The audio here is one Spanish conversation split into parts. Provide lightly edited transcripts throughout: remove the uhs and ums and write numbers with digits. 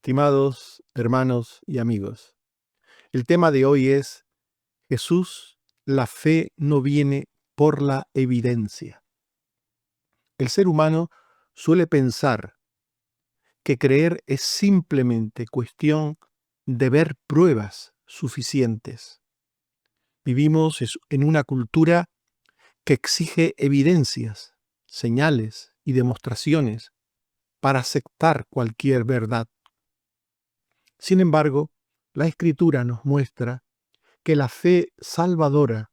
Estimados hermanos y amigos, el tema de hoy es Jesús, la fe no viene por la evidencia. El ser humano suele pensar que creer es simplemente cuestión de ver pruebas suficientes. Vivimos en una cultura que exige evidencias, señales y demostraciones para aceptar cualquier verdad. Sin embargo, la Escritura nos muestra que la fe salvadora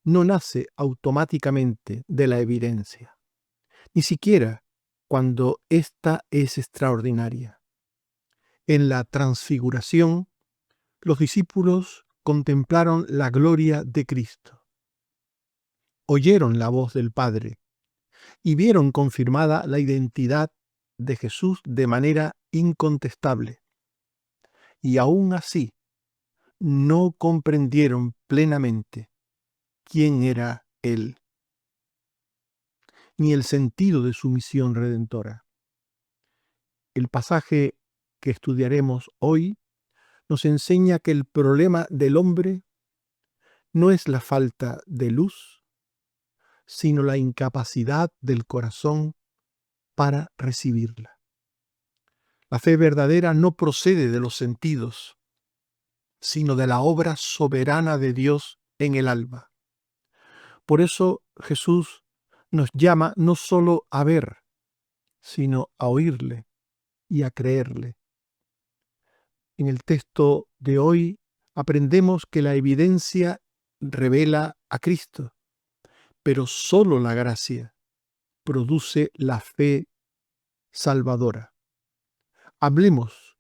no nace automáticamente de la evidencia, ni siquiera cuando ésta es extraordinaria. En la transfiguración, los discípulos contemplaron la gloria de Cristo, oyeron la voz del Padre y vieron confirmada la identidad de Jesús de manera incontestable. Y aún así, no comprendieron plenamente quién era Él, ni el sentido de su misión redentora. El pasaje que estudiaremos hoy nos enseña que el problema del hombre no es la falta de luz, sino la incapacidad del corazón para recibirla. La fe verdadera no procede de los sentidos, sino de la obra soberana de Dios en el alma. Por eso Jesús nos llama no solo a ver, sino a oírle y a creerle. En el texto de hoy aprendemos que la evidencia revela a Cristo, pero solo la gracia produce la fe salvadora. Hablemos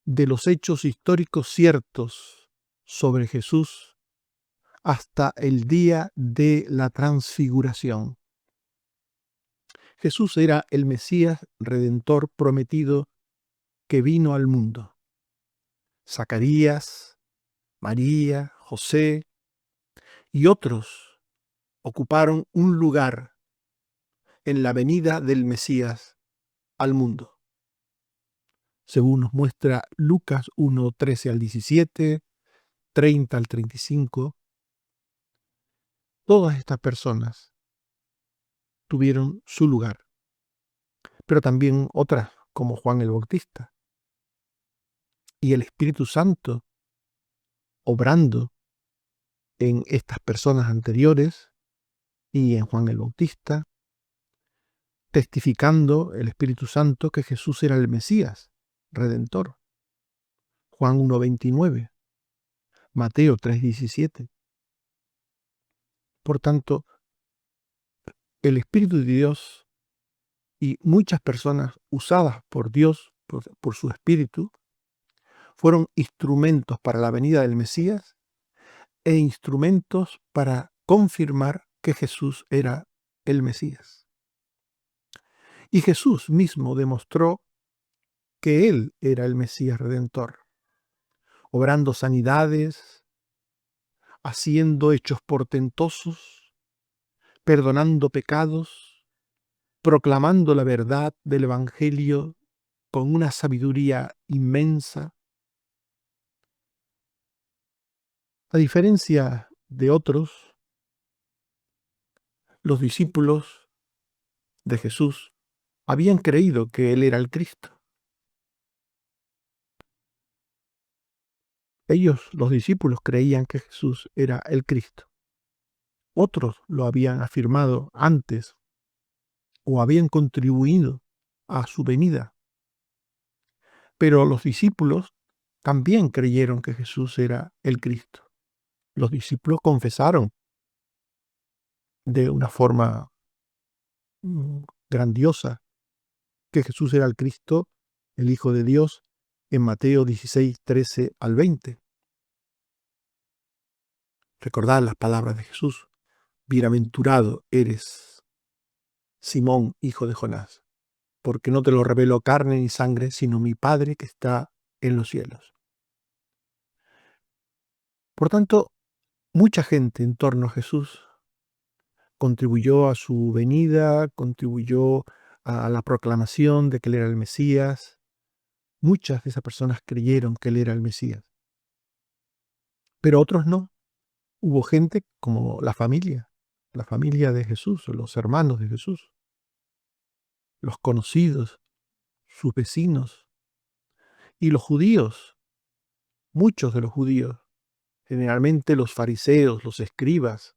de los hechos históricos ciertos sobre Jesús hasta el día de la transfiguración. Jesús era el Mesías redentor prometido que vino al mundo. Zacarías, María, José y otros ocuparon un lugar en la venida del Mesías al mundo. Según nos muestra Lucas 1, 13 al 17, 30 al 35, todas estas personas tuvieron su lugar, pero también otras como Juan el Bautista. Y el Espíritu Santo, obrando en estas personas anteriores y en Juan el Bautista, testificando el Espíritu Santo que Jesús era el Mesías, Redentor. Juan 1:29, Mateo 3:17. Por tanto, el Espíritu de Dios y muchas personas usadas por Dios, por su Espíritu, fueron instrumentos para la venida del Mesías e instrumentos para confirmar que Jesús era el Mesías. Y Jesús mismo demostró que Él era el Mesías Redentor, obrando sanidades, haciendo hechos portentosos, perdonando pecados, proclamando la verdad del Evangelio con una sabiduría inmensa. A diferencia de otros, los discípulos de Jesús habían creído que Él era el Cristo. Ellos, los discípulos, creían que Jesús era el Cristo. Otros lo habían afirmado antes o habían contribuido a su venida. Pero los discípulos también creyeron que Jesús era el Cristo. Los discípulos confesaron de una forma grandiosa que Jesús era el Cristo, el Hijo de Dios, en Mateo 16, 13 al 20. Recordad las palabras de Jesús: bienaventurado eres, Simón, hijo de Jonás, porque no te lo reveló carne ni sangre, sino mi Padre que está en los cielos. Por tanto, mucha gente en torno a Jesús contribuyó a su venida, contribuyó a la proclamación de que Él era el Mesías, Muchas de esas personas creyeron que él era el Mesías, pero otros no. Hubo gente como la familia de Jesús, los hermanos de Jesús, los conocidos, sus vecinos y los judíos, muchos de los judíos, generalmente los fariseos, los escribas,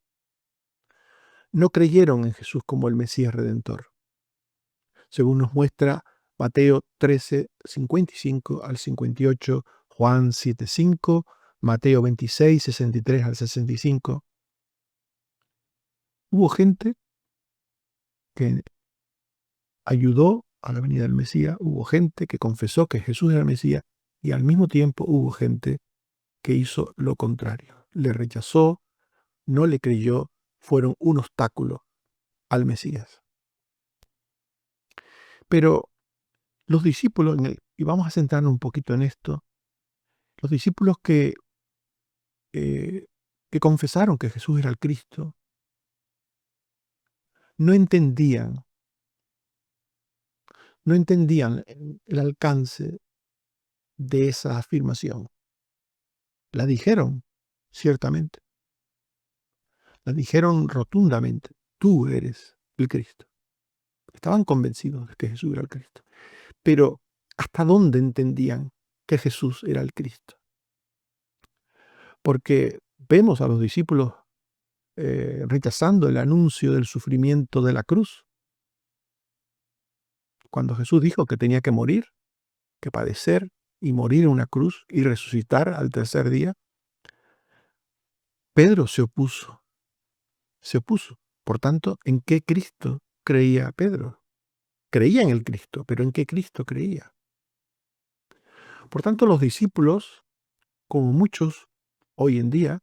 no creyeron en Jesús como el Mesías Redentor, según nos muestra Mateo 13, 55 al 58, Juan 7, 5, Mateo 26, 63 al 65. Hubo gente que ayudó a la venida del Mesías, hubo gente que confesó que Jesús era el Mesías y al mismo tiempo hubo gente que hizo lo contrario. Le rechazó, no le creyó, fueron un obstáculo al Mesías. Pero los discípulos, y vamos a centrarnos un poquito en esto, los discípulos que confesaron que Jesús era el Cristo, no entendían el alcance de esa afirmación. La dijeron, ciertamente, la dijeron rotundamente, tú eres el Cristo. Estaban convencidos de que Jesús era el Cristo. Pero, ¿hasta dónde entendían que Jesús era el Cristo? Porque vemos a los discípulos rechazando el anuncio del sufrimiento de la cruz. Cuando Jesús dijo que tenía que morir, que padecer y morir en una cruz y resucitar al tercer día, Pedro se opuso. Se opuso. Por tanto, ¿en qué Cristo creía Pedro? Creía en el Cristo, pero ¿en qué Cristo creía? Por tanto, los discípulos, como muchos hoy en día,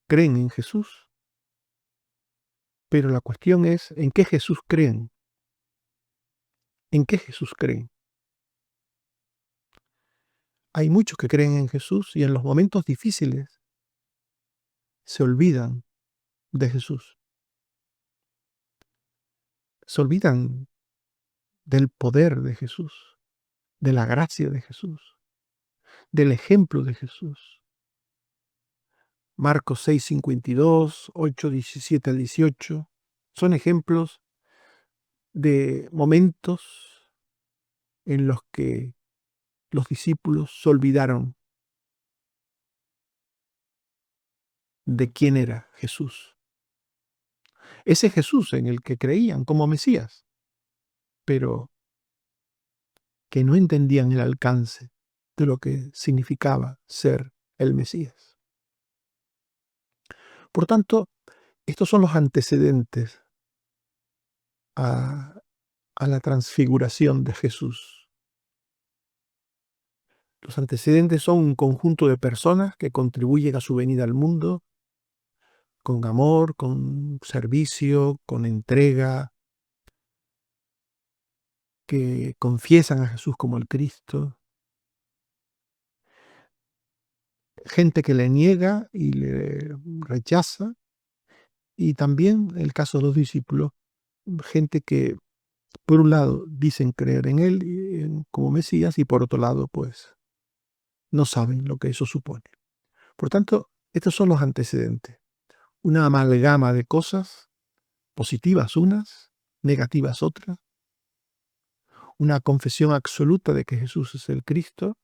creen en Jesús, pero la cuestión es, ¿en qué Jesús creen? ¿En qué Jesús creen? Hay muchos que creen en Jesús y en los momentos difíciles se olvidan de Jesús. Se olvidan del poder de Jesús, de la gracia de Jesús, del ejemplo de Jesús. Marcos 6, 52, 8, 17 al 18 son ejemplos de momentos en los que los discípulos se olvidaron de quién era Jesús. Ese Jesús en el que creían como Mesías, pero que no entendían el alcance de lo que significaba ser el Mesías. Por tanto, estos son los antecedentes a la transfiguración de Jesús. Los antecedentes son un conjunto de personas que contribuyen a su venida al mundo con amor, con servicio, con entrega, que confiesan a Jesús como el Cristo. Gente que le niega y le rechaza. Y también el caso de los discípulos, gente que por un lado dicen creer en él como Mesías y por otro lado pues no saben lo que eso supone. Por tanto, estos son los antecedentes. Una amalgama de cosas, positivas unas, negativas otras, una confesión absoluta de que Jesús es el Cristo,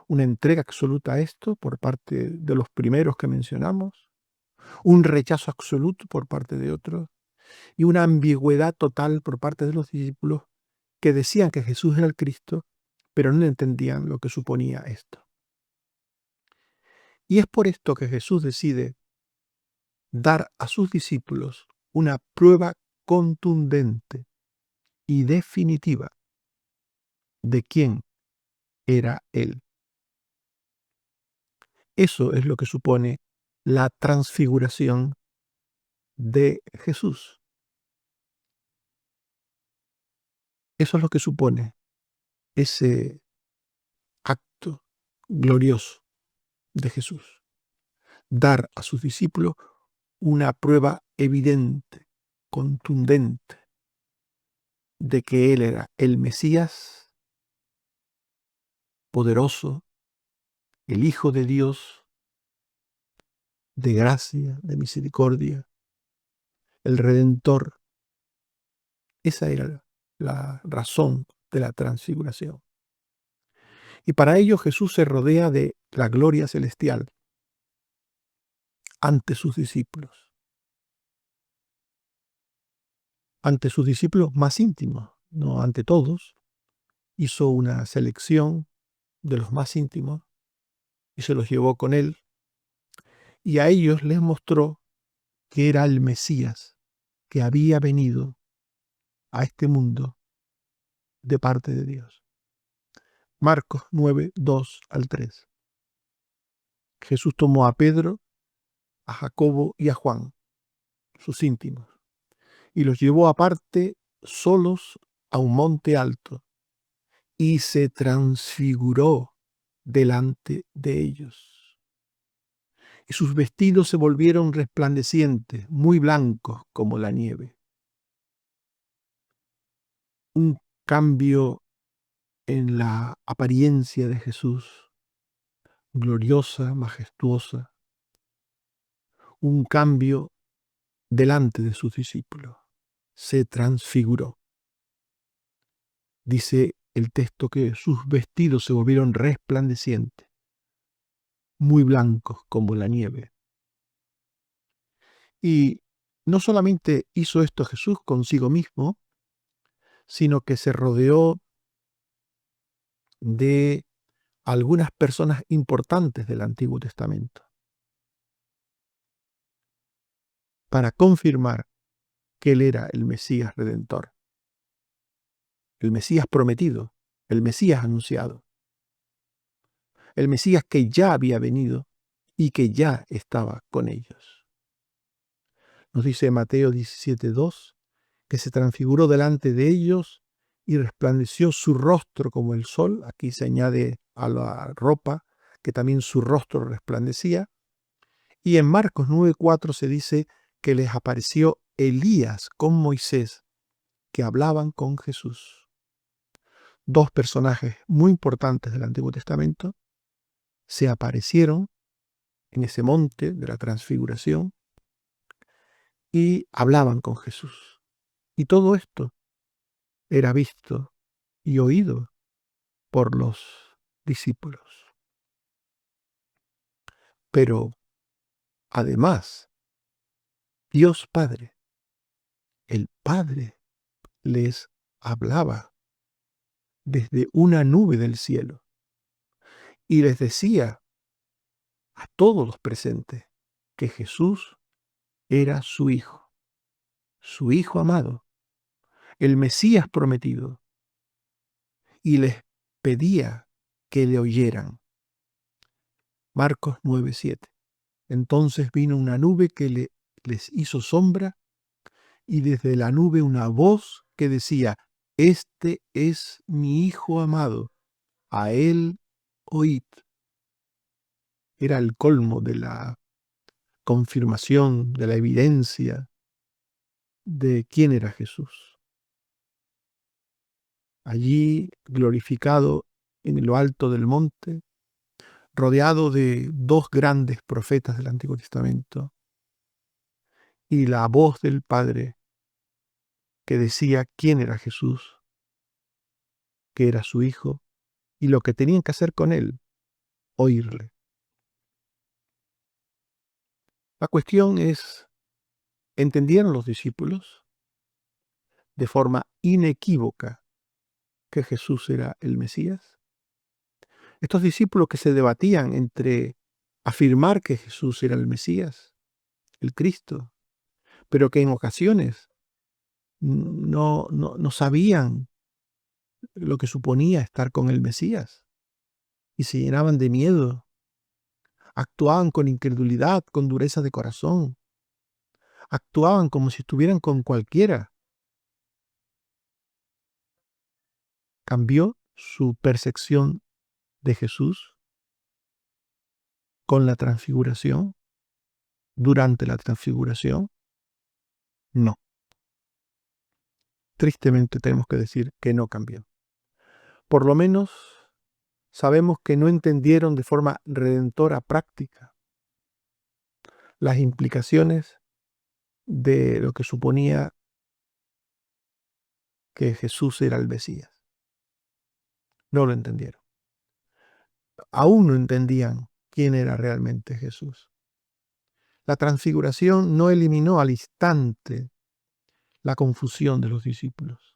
una entrega absoluta a esto por parte de los primeros que mencionamos, un rechazo absoluto por parte de otros y una ambigüedad total por parte de los discípulos que decían que Jesús era el Cristo, pero no entendían lo que suponía esto. Y es por esto que Jesús decide dar a sus discípulos una prueba contundente y definitiva de quién era Él. Eso es lo que supone la transfiguración de Jesús. Eso es lo que supone ese acto glorioso de Jesús. Dar a sus discípulos una prueba evidente, contundente, de que Él era el Mesías poderoso, el Hijo de Dios, de gracia, de misericordia, el Redentor. Esa era la razón de la transfiguración. Y para ello Jesús se rodea de la gloria celestial ante sus discípulos más íntimos, no ante todos. Hizo una selección de los más íntimos y se los llevó con él, y a ellos les mostró que era el Mesías, que había venido a este mundo de parte de Dios. Marcos 9, 2 al 3. Jesús tomó a Pedro, a Jacobo y a Juan, sus íntimos, y los llevó aparte solos a un monte alto, y se transfiguró delante de ellos. Y sus vestidos se volvieron resplandecientes, muy blancos como la nieve. Un cambio en la apariencia de Jesús, gloriosa, majestuosa. Un cambio delante de sus discípulos. Se transfiguró. Dice el texto que sus vestidos se volvieron resplandecientes, muy blancos como la nieve. Y no solamente hizo esto Jesús consigo mismo, sino que se rodeó de algunas personas importantes del Antiguo Testamento para confirmar que Él era el Mesías Redentor, el Mesías prometido, el Mesías anunciado, el Mesías que ya había venido y que ya estaba con ellos. Nos dice Mateo 17:2 que se transfiguró delante de ellos y resplandeció su rostro como el sol. Aquí se añade a la ropa que también su rostro resplandecía. Y en Marcos 9:4 se dice que les apareció Elías con Moisés, que hablaban con Jesús. Dos personajes muy importantes del Antiguo Testamento se aparecieron en ese monte de la transfiguración y hablaban con Jesús. Y todo esto era visto y oído por los discípulos. Pero además, Dios Padre, el Padre, les hablaba desde una nube del cielo y les decía a todos los presentes que Jesús era su Hijo amado, el Mesías prometido, y les pedía que le oyeran. Marcos 9:7. Entonces vino una nube que les hizo sombra, y desde la nube una voz que decía: Este es mi Hijo amado, a él oíd. Era el colmo de la confirmación, de la evidencia de quién era Jesús. Allí, glorificado en lo alto del monte, rodeado de dos grandes profetas del Antiguo Testamento, y la voz del Padre que decía quién era Jesús, que era su Hijo, y lo que tenían que hacer con él, oírle. La cuestión es, ¿entendieron los discípulos de forma inequívoca que Jesús era el Mesías? Estos discípulos que se debatían entre afirmar que Jesús era el Mesías, el Cristo, pero que en ocasiones no sabían lo que suponía estar con el Mesías y se llenaban de miedo, actuaban con incredulidad, con dureza de corazón, actuaban como si estuvieran con cualquiera. ¿Cambió su percepción de Jesús con la transfiguración? ¿Durante la transfiguración? No. Tristemente tenemos que decir que no cambió. Por lo menos sabemos que no entendieron de forma redentora práctica las implicaciones de lo que suponía que Jesús era el Mesías. No lo entendieron. Aún no entendían quién era realmente Jesús. La transfiguración no eliminó al instante la confusión de los discípulos.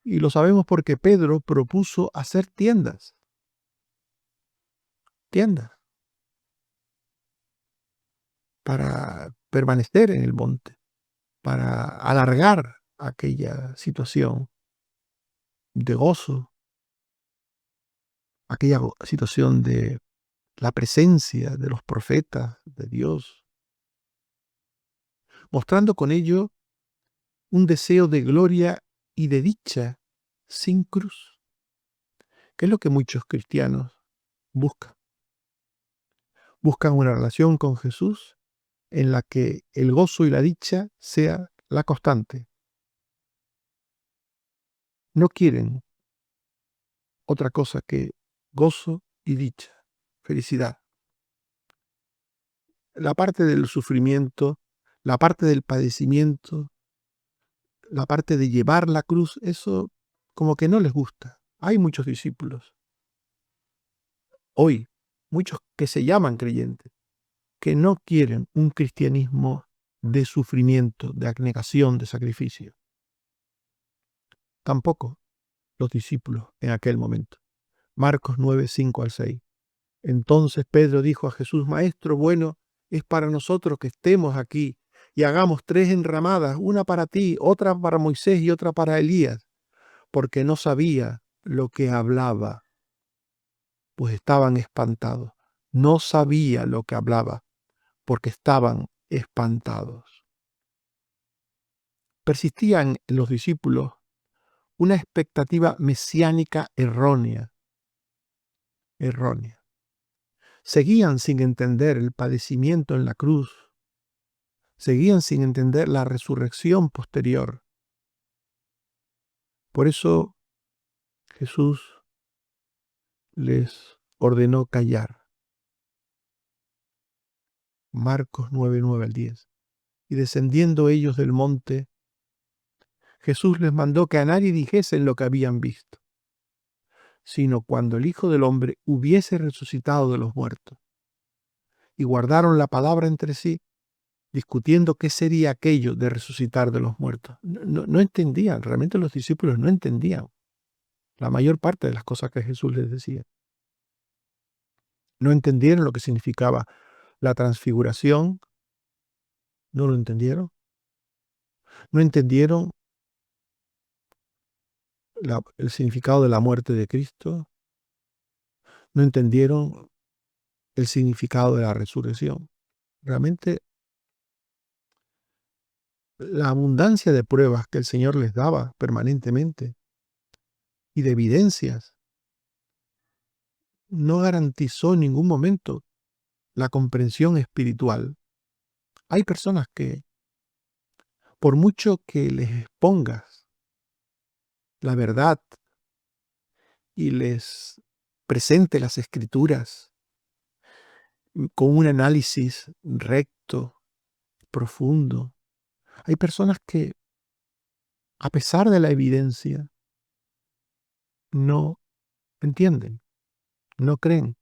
Y lo sabemos porque Pedro propuso hacer tiendas, para permanecer en el monte, para alargar aquella situación de gozo, aquella situación de la presencia de los profetas de Dios, mostrando con ello un deseo de gloria y de dicha sin cruz, que es lo que muchos cristianos buscan. Buscan una relación con Jesús en la que el gozo y la dicha sea la constante. No quieren otra cosa que gozo y dicha, felicidad. La parte del sufrimiento, la parte del padecimiento, la parte de llevar la cruz, eso como que no les gusta. Hay muchos discípulos hoy, muchos que se llaman creyentes, que no quieren un cristianismo de sufrimiento, de abnegación, de sacrificio. Tampoco los discípulos en aquel momento. Marcos 9, 5 al 6. Entonces Pedro dijo a Jesús: Maestro bueno, es para nosotros que estemos aquí y hagamos 3 enramadas, una para ti, otra para Moisés y otra para Elías, porque no sabía lo que hablaba, pues estaban espantados. No sabía lo que hablaba, porque estaban espantados. Persistían en los discípulos una expectativa mesiánica errónea. Seguían sin entender el padecimiento en la cruz. Seguían sin entender la resurrección posterior. Por eso Jesús les ordenó callar. Marcos 9, 9 al 10. Y descendiendo ellos del monte, Jesús les mandó que a nadie dijesen lo que habían visto, sino cuando el Hijo del Hombre hubiese resucitado de los muertos. Y guardaron la palabra entre sí, discutiendo qué sería aquello de resucitar de los muertos. No entendían, realmente los discípulos no entendían la mayor parte de las cosas que Jesús les decía. No entendieron lo que significaba la transfiguración, no lo entendieron. No entendieron el significado de la muerte de Cristo, no entendieron el significado de la resurrección. Realmente la abundancia de pruebas que el Señor les daba permanentemente y de evidencias no garantizó en ningún momento la comprensión espiritual. Hay personas que, por mucho que les expongas la verdad y les presente las escrituras con un análisis recto, profundo, hay personas que, a pesar de la evidencia, no entienden, no creen,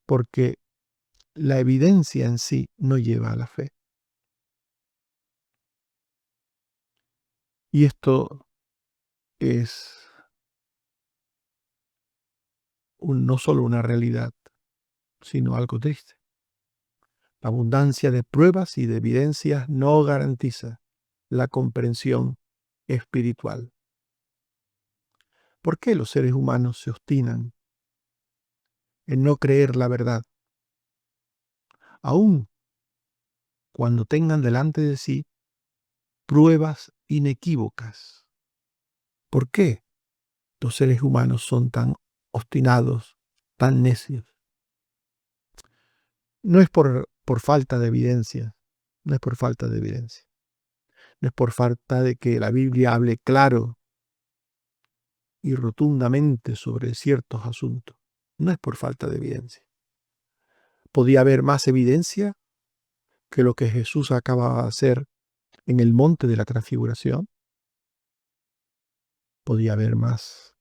porque la evidencia en sí no lleva a la fe. Y esto es no solo una realidad, sino algo triste. La abundancia de pruebas y de evidencias no garantiza la comprensión espiritual. ¿Por qué los seres humanos se obstinan en no creer la verdad? Aun cuando tengan delante de sí pruebas inequívocas. ¿Por qué los seres humanos son tan obstinados, tan necios? No es por falta de evidencia, no es por falta de evidencia, no es por falta de que la Biblia hable claro y rotundamente sobre ciertos asuntos. No es por falta de evidencia. ¿Podía haber más evidencia que lo que Jesús acababa de hacer en el monte de la transfiguración? ¿Podía haber más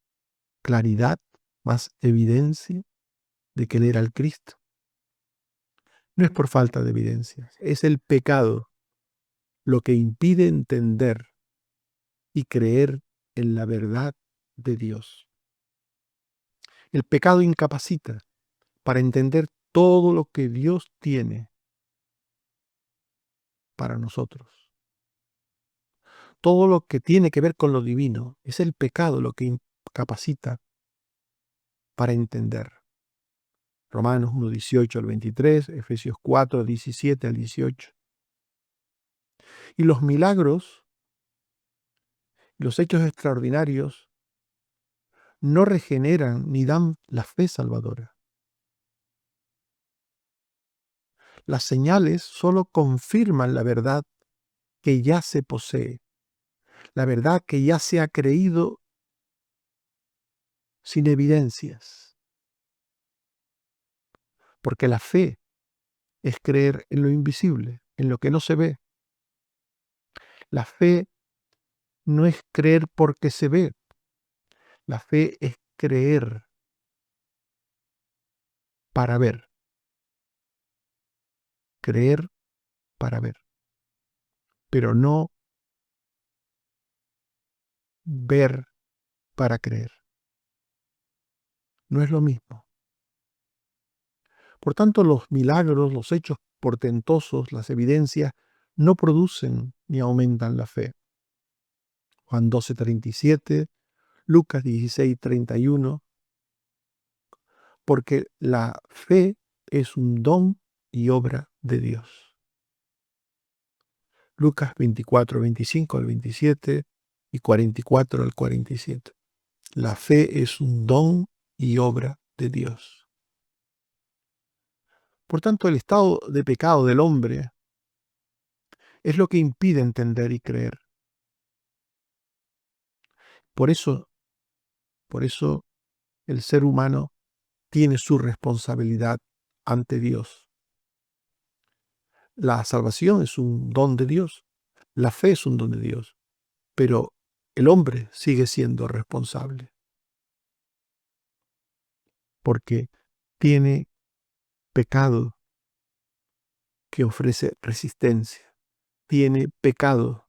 claridad, más evidencia de que Él era el Cristo? No es por falta de evidencia, es el pecado lo que impide entender y creer en la verdad de Dios. El pecado incapacita para entender todo lo que Dios tiene para nosotros. Todo lo que tiene que ver con lo divino, es el pecado lo que incapacita para entender. Romanos 1, 18 al 23, Efesios 4, 17 al 18. Y los milagros, los hechos extraordinarios, no regeneran ni dan la fe salvadora. Las señales solo confirman la verdad que ya se posee, la verdad que ya se ha creído sin evidencias. Porque la fe es creer en lo invisible, en lo que no se ve. La fe no es creer porque se ve. La fe es creer para ver. Creer para ver. Pero no ver para creer. No es lo mismo. Por tanto, los milagros, los hechos portentosos, las evidencias, no producen ni aumentan la fe. Juan 12:37, Lucas 16:31, porque la fe es un don y obra de Dios. Lucas 24:25 al 27 y 44 al 47. La fe es un don y obra de Dios. Por tanto, el estado de pecado del hombre es lo que impide entender y creer. Por eso el ser humano tiene su responsabilidad ante Dios. La salvación es un don de Dios, la fe es un don de Dios, pero el hombre sigue siendo responsable porque tiene pecado que ofrece resistencia, tiene pecado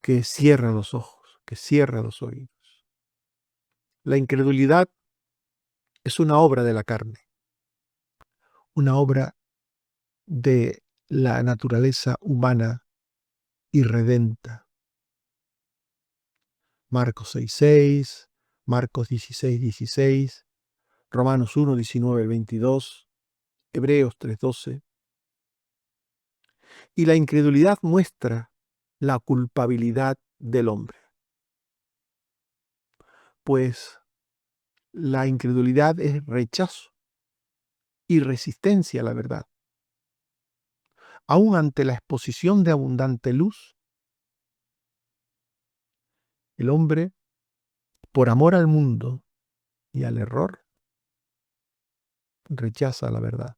que cierra los ojos, que cierra los oídos. La incredulidad es una obra de la carne, una obra de la naturaleza humana irredenta. Marcos 6:6, Marcos 16:16, Romanos 1:19 al 22, Hebreos 3:12. Y la incredulidad muestra la culpabilidad del hombre. Pues la incredulidad es rechazo y resistencia a la verdad. Aún ante la exposición de abundante luz, el hombre, por amor al mundo y al error, rechaza la verdad.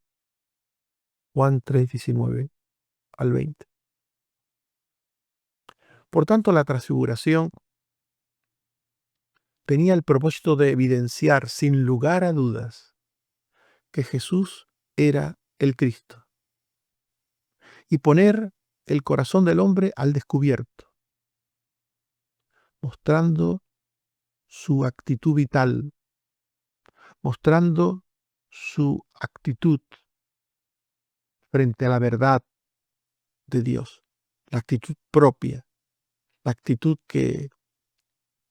Juan 3:19 al 20. Por tanto, la transfiguración tenía el propósito de evidenciar sin lugar a dudas que Jesús era el Cristo y poner el corazón del hombre al descubierto, mostrando su actitud vital, mostrando su actitud frente a la verdad de Dios, la actitud propia, la actitud que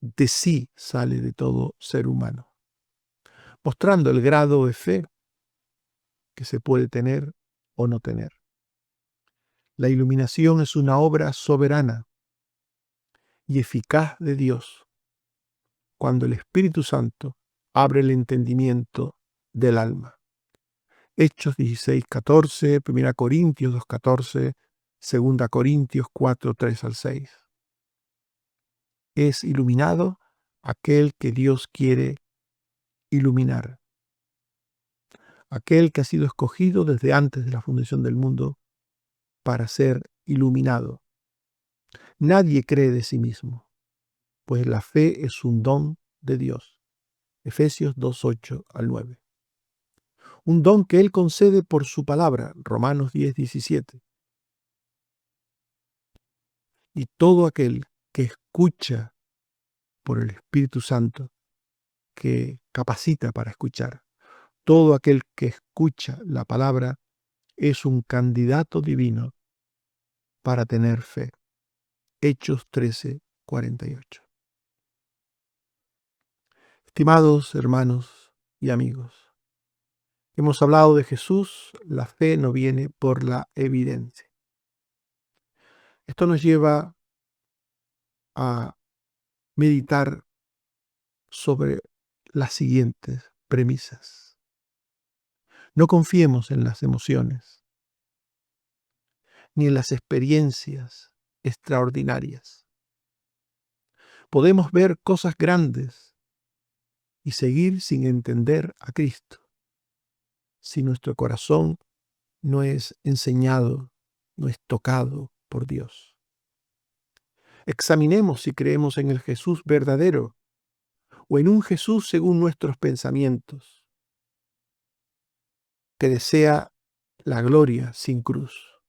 de sí sale de todo ser humano, mostrando el grado de fe que se puede tener o no tener. La iluminación es una obra soberana y eficaz de Dios cuando el Espíritu Santo abre el entendimiento del alma. Hechos 16:14, 1 Corintios 2:14, 2 Corintios 4:3 al 6. Es iluminado aquel que Dios quiere iluminar, aquel que ha sido escogido desde antes de la fundación del mundo para ser iluminado. Nadie cree de sí mismo, pues la fe es un don de Dios. Efesios 2:8 al 9. Un don que Él concede por su palabra, Romanos 10:17. Y todo aquel que escucha por el Espíritu Santo, que capacita para escuchar, todo aquel que escucha la palabra es un candidato divino para tener fe. Hechos 13:48. Estimados hermanos y amigos, hemos hablado de Jesús, la fe no viene por la evidencia. Esto nos lleva a meditar sobre las siguientes premisas. No confiemos en las emociones, ni en las experiencias extraordinarias. Podemos ver cosas grandes y seguir sin entender a Cristo si nuestro corazón no es enseñado, no es tocado por Dios. Examinemos si creemos en el Jesús verdadero o en un Jesús según nuestros pensamientos, que desea la gloria sin cruz,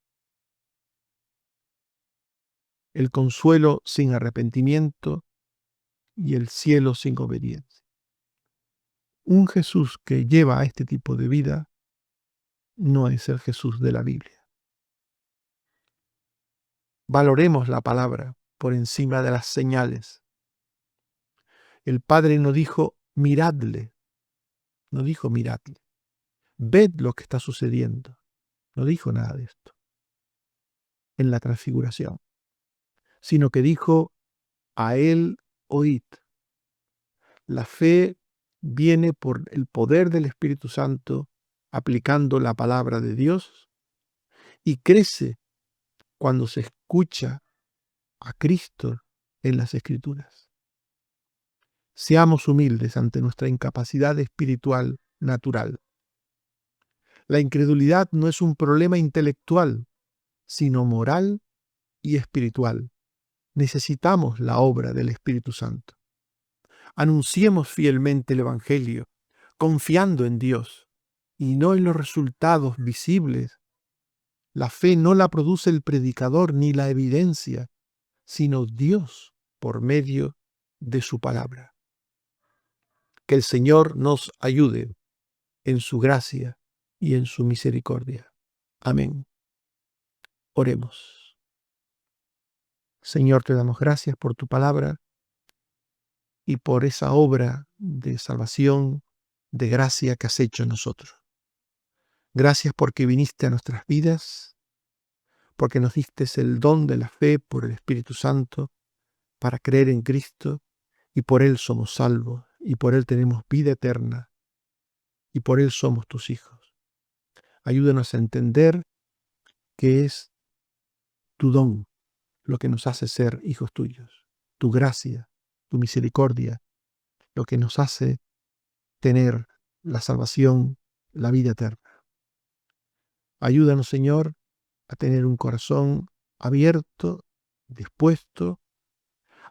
el consuelo sin arrepentimiento y el cielo sin obediencia. Un Jesús que lleva a este tipo de vida no es el Jesús de la Biblia. Valoremos la palabra por encima de las señales. El Padre no dijo miradle, no dijo miradle. Ved lo que está sucediendo. No dijo nada de esto en la transfiguración, sino que dijo a él oíd. La fe viene por el poder del Espíritu Santo aplicando la palabra de Dios y crece cuando se escucha a Cristo en las Escrituras. Seamos humildes ante nuestra incapacidad espiritual natural. La incredulidad no es un problema intelectual, sino moral y espiritual. Necesitamos la obra del Espíritu Santo. Anunciemos fielmente el Evangelio, confiando en Dios y no en los resultados visibles. La fe no la produce el predicador ni la evidencia, sino Dios por medio de su palabra. Que el Señor nos ayude en su gracia y en su misericordia. Amén. Oremos. Señor, te damos gracias por tu palabra y por esa obra de salvación, de gracia que has hecho en nosotros. Gracias porque viniste a nuestras vidas, porque nos diste el don de la fe por el Espíritu Santo para creer en Cristo, y por Él somos salvos, y por Él tenemos vida eterna, y por Él somos tus hijos. Ayúdanos a entender que es tu don lo que nos hace ser hijos tuyos, tu gracia, tu misericordia, lo que nos hace tener la salvación, la vida eterna. Ayúdanos, Señor, a tener un corazón abierto, dispuesto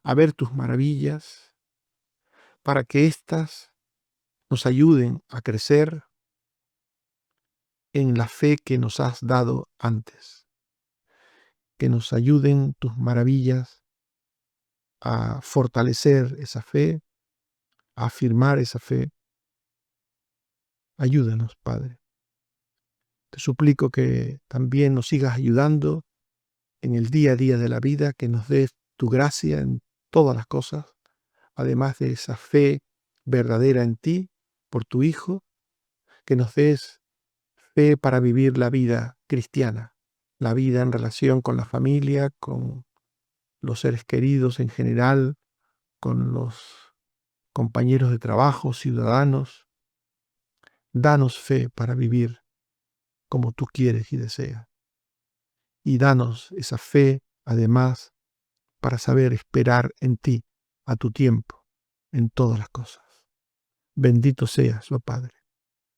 a ver tus maravillas, para que éstas nos ayuden a crecer en la fe que nos has dado antes. Que nos ayuden tus maravillas a fortalecer esa fe, a afirmar esa fe. Ayúdanos, Padre. Te suplico que también nos sigas ayudando en el día a día de la vida, que nos des tu gracia en todas las cosas, además de esa fe verdadera en ti, por tu Hijo, que nos des fe para vivir la vida cristiana, la vida en relación con la familia, con los seres queridos en general, con los compañeros de trabajo, ciudadanos. Danos fe para vivir como tú quieres y deseas. Y danos esa fe, además, para saber esperar en ti a tu tiempo, en todas las cosas. Bendito seas, oh Padre,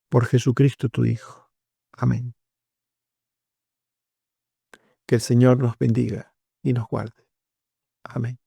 por Jesucristo tu Hijo. Amén. Que el Señor nos bendiga y nos guarde. Amén.